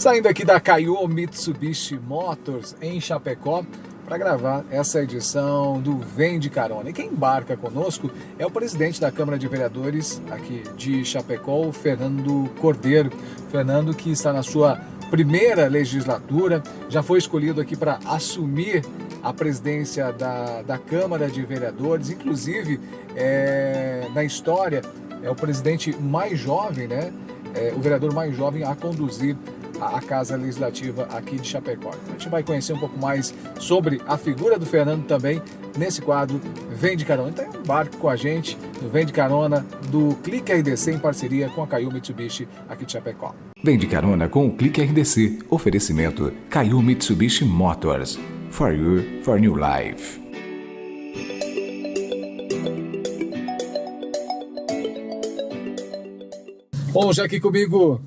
Saindo aqui da Kaiô Mitsubishi Motors em Chapecó para gravar essa edição do Vem de Carona. E quem embarca conosco é o presidente da Câmara de Vereadores aqui de Chapecó, o Fernando Cordeiro. Fernando, que está na sua primeira legislatura, já foi escolhido aqui para assumir a presidência da Câmara de Vereadores, inclusive na história é o presidente mais jovem, né? O vereador mais jovem a conduzir a Casa Legislativa aqui de Chapecó. Então a gente vai conhecer um pouco mais sobre a figura do Fernando também nesse quadro Vem de Carona. Então embarque com a gente no Vem de Carona do Clique RDC em parceria com a Kaiô Mitsubishi aqui de Chapecó. Vem de Carona com o Clique RDC. Oferecimento Kaiô Mitsubishi Motors. For you, for new life. Bom, já aqui comigo,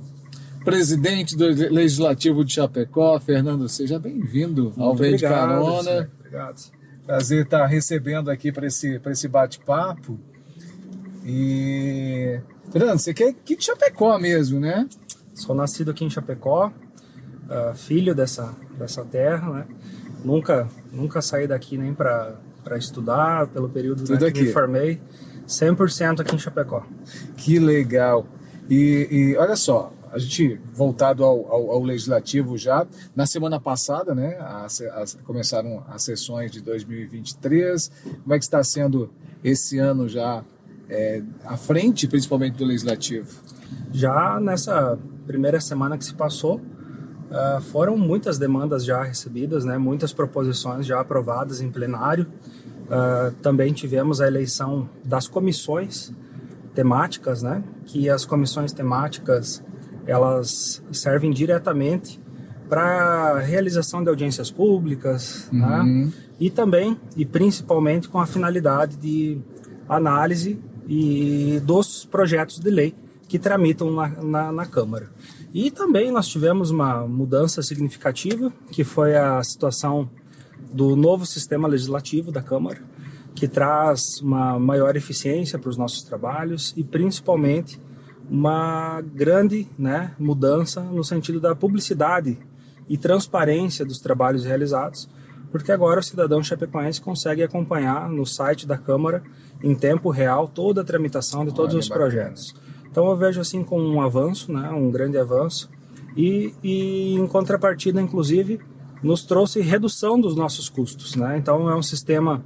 presidente do Legislativo de Chapecó, Fernando, seja bem-vindo ao Vem de Carona. Obrigado. Prazer estar recebendo aqui para esse bate-papo. E, Fernando, você é aqui de Chapecó mesmo, né? Sou nascido aqui em Chapecó, filho dessa terra, né? Nunca saí daqui nem para estudar, pelo período que me formei, 100% aqui em Chapecó. Que legal! E olha só, a gente voltado ao Legislativo já, na semana passada, né, começaram as sessões de 2023, como é que está sendo esse ano já à frente, principalmente do Legislativo? Já nessa primeira semana que se passou, foram muitas demandas já recebidas, né, muitas proposições já aprovadas em plenário. Também tivemos a eleição das comissões temáticas, né, que as comissões temáticas elas servem diretamente para a realização de audiências públicas, né, e também e principalmente com a finalidade de análise dos projetos de lei que tramitam na Câmara. E também nós tivemos uma mudança significativa, que foi a situação do novo sistema legislativo da Câmara, que traz uma maior eficiência para os nossos trabalhos e principalmente uma grande, né, mudança no sentido da publicidade e transparência dos trabalhos realizados, porque agora o cidadão chapecoense consegue acompanhar no site da Câmara em tempo real toda a tramitação de todos os projetos. Então eu vejo assim como um avanço, né, um grande avanço, e em contrapartida, inclusive, nos trouxe redução dos nossos custos, né? Então é um sistema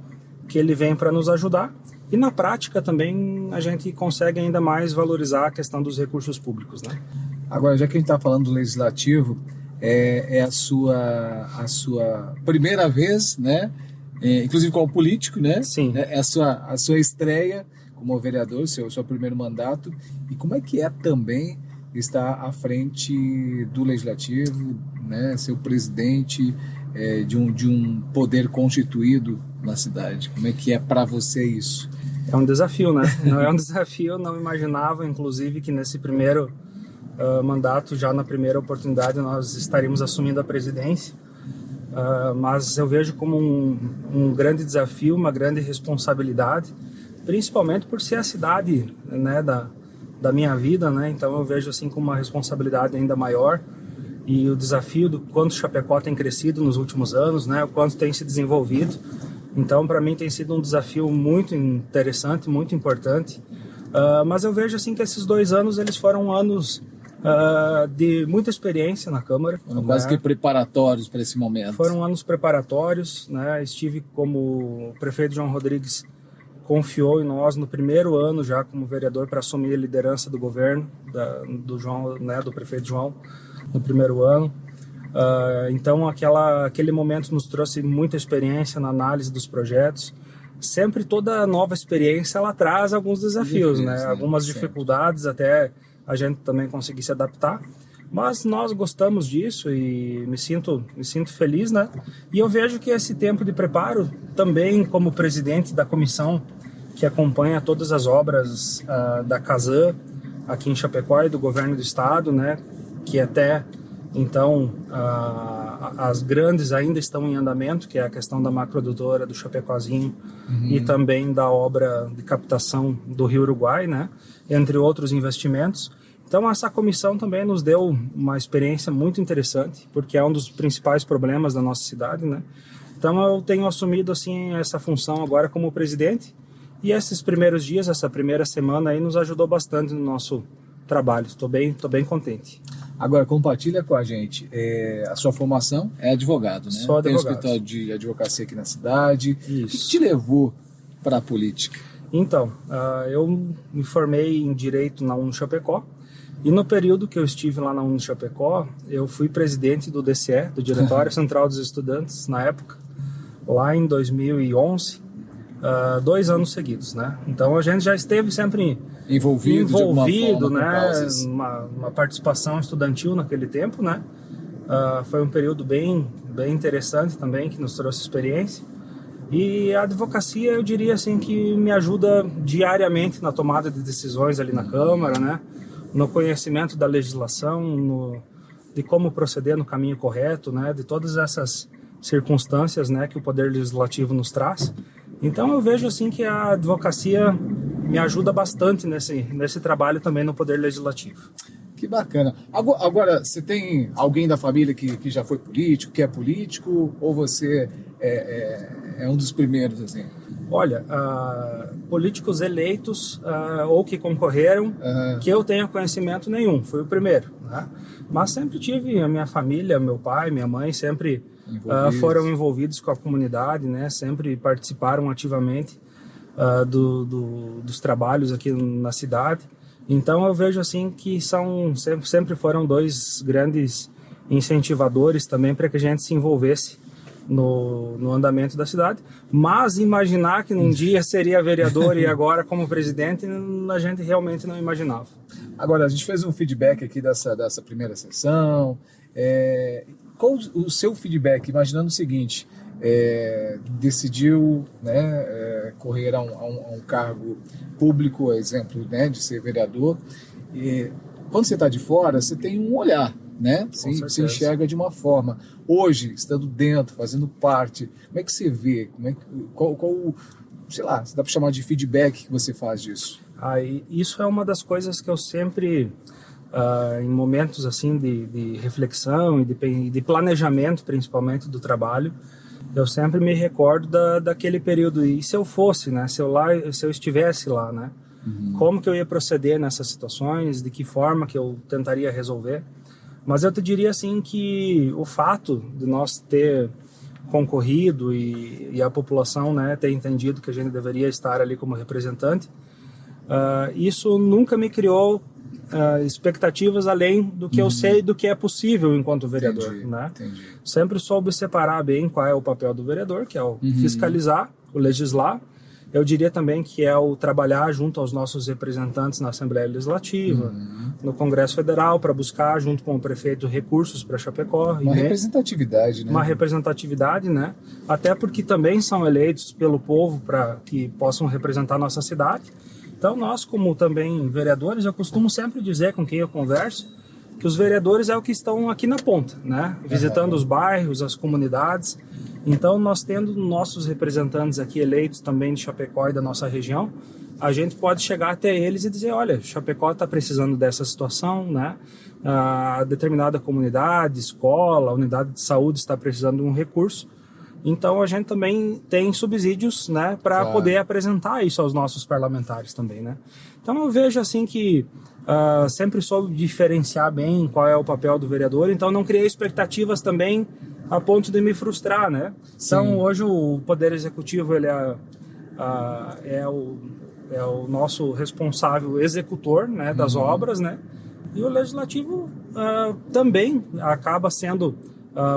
que ele vem para nos ajudar e na prática também a gente consegue ainda mais valorizar a questão dos recursos públicos, né? Agora, já que a gente está falando do Legislativo, é a sua primeira vez, né? Inclusive como político, né? Sim. É a sua estreia como vereador, seu primeiro mandato. E como é que é também estar à frente do Legislativo, né? Ser o presidente de um poder constituído na cidade? Como é que é para você isso? É um desafio, né? Não é um desafio, não imaginava, inclusive, que nesse primeiro mandato, já na primeira oportunidade, nós estaríamos assumindo a presidência. Mas eu vejo como um grande desafio, uma grande responsabilidade, principalmente por ser a cidade, né, da minha vida, né? Então eu vejo assim como uma responsabilidade ainda maior e o desafio do quanto Chapecó tem crescido nos últimos anos, né? O quanto tem se desenvolvido. Então para mim tem sido um desafio muito interessante, muito importante. Mas eu vejo assim que esses 2 anos eles foram anos de muita experiência na Câmara. Foram quase que preparatórios para esse momento. Foram anos preparatórios, né? Estive como o prefeito João Rodrigues confiou em nós no primeiro ano já como vereador para assumir a liderança do governo do João, né, do prefeito João no primeiro ano. Então aquele momento nos trouxe muita experiência na análise dos projetos. Sempre toda nova experiência ela traz alguns desafios, né? Algumas dificuldades até a gente também conseguir se adaptar. Mas nós gostamos disso e me sinto feliz, né? E eu vejo que esse tempo de preparo, também como presidente da comissão que acompanha todas as obras da Casan aqui em Chapecó e do governo do estado, né? Que até então as grandes ainda estão em andamento, que é a questão da macroadutora do Chapecozinho e também da obra de captação do Rio Uruguai, né? Entre outros investimentos. Então essa comissão também nos deu uma experiência muito interessante, porque é um dos principais problemas da nossa cidade, né? Então eu tenho assumido assim essa função agora como presidente, e esses primeiros dias, essa primeira semana aí nos ajudou bastante no nosso trabalho. Estou bem contente. Agora, compartilha com a gente, a sua formação é advogado, né? Sou advogado. Tem um escritório de advocacia aqui na cidade. Isso. O que te levou para a política? Então, eu me formei em Direito na Unichapecó, e no período que eu estive lá na Unichapecó, eu fui presidente do DCE, do Diretório Central dos Estudantes, na época, lá em 2011, 2 anos seguidos, né? Então a gente já esteve sempre Envolvido de alguma forma, né? Uma participação estudantil naquele tempo, né? Foi um período bem interessante também, que nos trouxe experiência. E a advocacia, eu diria assim, que me ajuda diariamente na tomada de decisões ali na Câmara, né? No conhecimento da legislação, de como proceder no caminho correto, né? De todas essas circunstâncias, né, que o Poder Legislativo nos traz. Então eu vejo assim que a advocacia me ajuda bastante nesse trabalho também no Poder Legislativo. Que bacana. Agora, você tem alguém da família que já foi político, que é político, ou você é um dos primeiros, assim? Olha, políticos eleitos ou que concorreram, que eu tenha conhecimento nenhum, fui o primeiro, né? Mas sempre tive a minha família, meu pai, minha mãe, sempre foram envolvidos com a comunidade, né? Sempre participaram ativamente dos trabalhos aqui na cidade. Então eu vejo assim que sempre foram 2 grandes incentivadores também para que a gente se envolvesse no andamento da cidade. Mas imaginar que num dia seria vereador e agora como presidente, a gente realmente não imaginava. Agora, a gente fez um feedback aqui dessa primeira sessão. Qual o seu feedback, imaginando o seguinte, decidiu, né, correr a um cargo público, exemplo, né, de ser vereador, e quando você está de fora, você tem um olhar, né? Você enxerga de uma forma. Hoje, estando dentro, fazendo parte, como é que você vê? Qual sei lá, se dá para chamar de feedback que você faz disso? Isso é uma das coisas que eu sempre, em momentos assim de reflexão e de planejamento, principalmente do trabalho, eu sempre me recordo daquele período. E se eu fosse, né? Se eu estivesse lá, né? Como que eu ia proceder nessas situações? De que forma que eu tentaria resolver? Mas eu te diria assim que o fato de nós ter concorrido e a população, né, ter entendido que a gente deveria estar ali como representante, isso nunca me criou expectativas além do que eu sei do que é possível enquanto vereador. Né? Entendi. Sempre soube separar bem qual é o papel do vereador, que é o fiscalizar, o legislar. Eu diria também que é o trabalhar junto aos nossos representantes na Assembleia Legislativa, no Congresso Federal, para buscar, junto com o prefeito, recursos para Chapecó. Uma representatividade, né? Uma representatividade, né? Até porque também são eleitos pelo povo para que possam representar a nossa cidade. Então, nós, como também vereadores, eu costumo sempre dizer com quem eu converso que os vereadores é o que estão aqui na ponta, né? Visitando os bairros, as comunidades. Então, nós tendo nossos representantes aqui eleitos também de Chapecó e da nossa região, a gente pode chegar até eles e dizer, olha, Chapecó está precisando dessa situação, né? A determinada comunidade, escola, unidade de saúde está precisando de um recurso. Então, a gente também tem subsídios, né, para poder apresentar isso aos nossos parlamentares também, né? Então, eu vejo assim que sempre soube diferenciar bem qual é o papel do vereador, então não criei expectativas também a ponto de me frustrar, né? Então, hoje o Poder Executivo ele é o nosso responsável executor, né, das obras, né? E o Legislativo também acaba sendo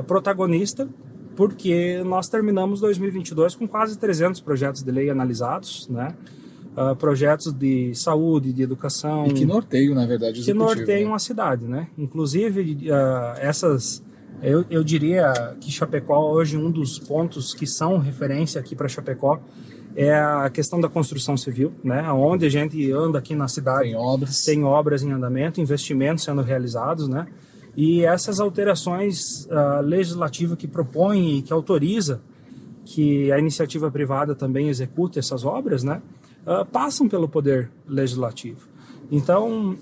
protagonista, porque nós terminamos 2022 com quase 300 projetos de lei analisados, né? Projetos de saúde, de educação. E que norteiam, na verdade, o executivo. Que norteiam a cidade, né? Inclusive, eu diria que Chapecó, hoje, um dos pontos que são referência aqui para Chapecó é a questão da construção civil, né? Onde a gente anda aqui na cidade. Tem obras em andamento, investimentos sendo realizados, né? E essas alterações legislativas que propõem e que autoriza que a iniciativa privada também execute essas obras, né, passam pelo Poder Legislativo. Então,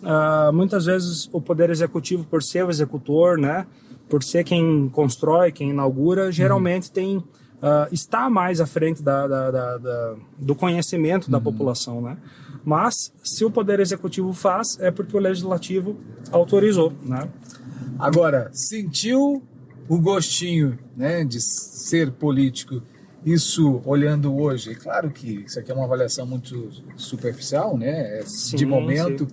muitas vezes o Poder Executivo, por ser o executor, né, por ser quem constrói, quem inaugura, geralmente está mais à frente do conhecimento da população, né? Mas, se o Poder Executivo faz, é porque o Legislativo autorizou, né? Agora, sentiu o gostinho, né, de ser político? Isso olhando hoje, claro que isso aqui é uma avaliação muito superficial, né? Sim, de momento.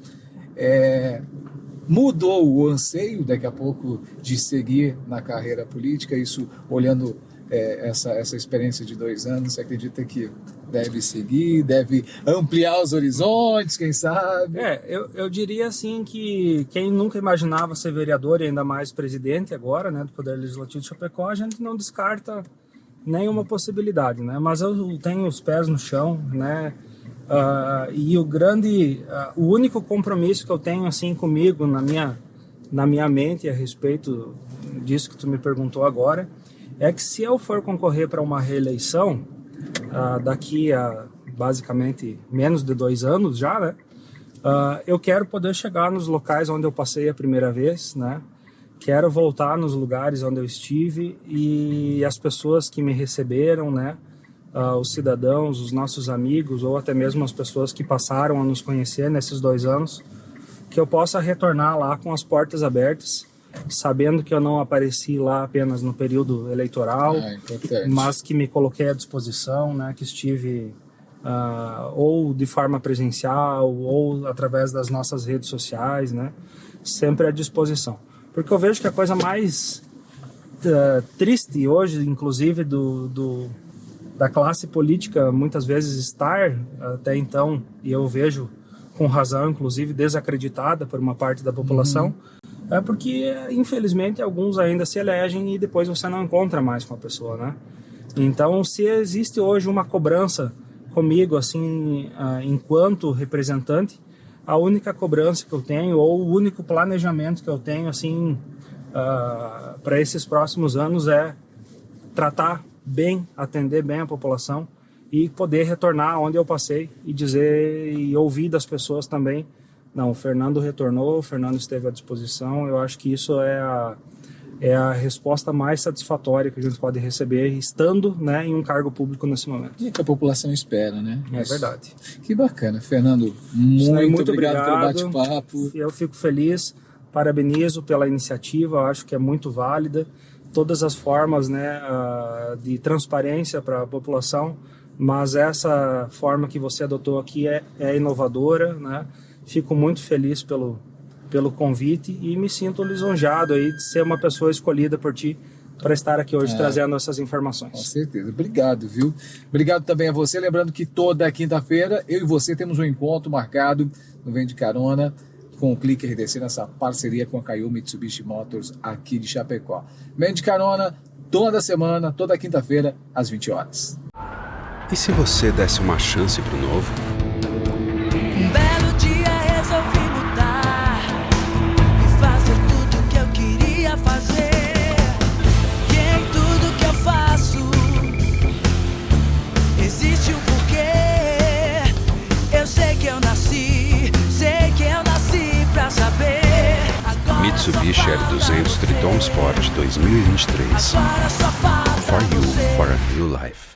Mudou o anseio daqui a pouco de seguir na carreira política? Isso olhando essa experiência de 2 anos, você acredita que deve seguir, deve ampliar os horizontes, quem sabe? Eu diria assim que quem nunca imaginava ser vereador e ainda mais presidente agora, né, do Poder Legislativo de Chapecó, a gente não descarta nenhuma possibilidade, né? Mas eu tenho os pés no chão, né? E o único compromisso que eu tenho assim comigo na minha mente a respeito disso que tu me perguntou agora é que se eu for concorrer para uma reeleição daqui a basicamente menos de 2 anos já, né? Eu quero poder chegar nos locais onde eu passei a primeira vez, né? Quero voltar nos lugares onde eu estive e as pessoas que me receberam, né? Os cidadãos, os nossos amigos ou até mesmo as pessoas que passaram a nos conhecer nesses 2 anos, que eu possa retornar lá com as portas abertas, sabendo que eu não apareci lá apenas no período eleitoral, mas que me coloquei à disposição, né? Que estive ou de forma presencial ou através das nossas redes sociais, né? Sempre à disposição. Porque eu vejo que a coisa mais triste hoje, inclusive da classe política, muitas vezes estar até então, e eu vejo com razão, inclusive desacreditada por uma parte da população, é porque infelizmente alguns ainda se elegem e depois você não encontra mais com a pessoa, né? Então, se existe hoje uma cobrança comigo, assim, enquanto representante, a única cobrança que eu tenho, ou o único planejamento que eu tenho, assim, para esses próximos anos é tratar bem, atender bem a população e poder retornar onde eu passei e dizer e ouvir das pessoas também, não, o Fernando retornou, o Fernando esteve à disposição. Eu acho que isso é a resposta mais satisfatória que a gente pode receber estando, né, em um cargo público nesse momento. E que a população espera, né? É verdade. Que bacana, Fernando. Muito obrigado pelo bate-papo. Eu fico feliz, parabenizo pela iniciativa, eu acho que é muito válida. Todas as formas, né, de transparência para a população, mas essa forma que você adotou aqui é inovadora, né? Fico muito feliz pelo convite e me sinto lisonjeado aí de ser uma pessoa escolhida por ti para estar aqui hoje trazendo essas informações. Com certeza. Obrigado, viu? Obrigado também a você. Lembrando que toda quinta-feira eu e você temos um encontro marcado no Vem de Carona com o Clique RDC nessa parceria com a Caio Mitsubishi Motors aqui de Chapecó. Vem de Carona toda semana, toda quinta-feira às 20 horas. E se você desse uma chance pro novo? Um belo dia resolvi mudar e fazer tudo que eu queria fazer. E em tudo que eu faço existe um porquê. Eu sei que eu nasci pra saber. Agora Mitsubishi L200 Triton Sport 2023. Agora só falta For you, você. for a new life.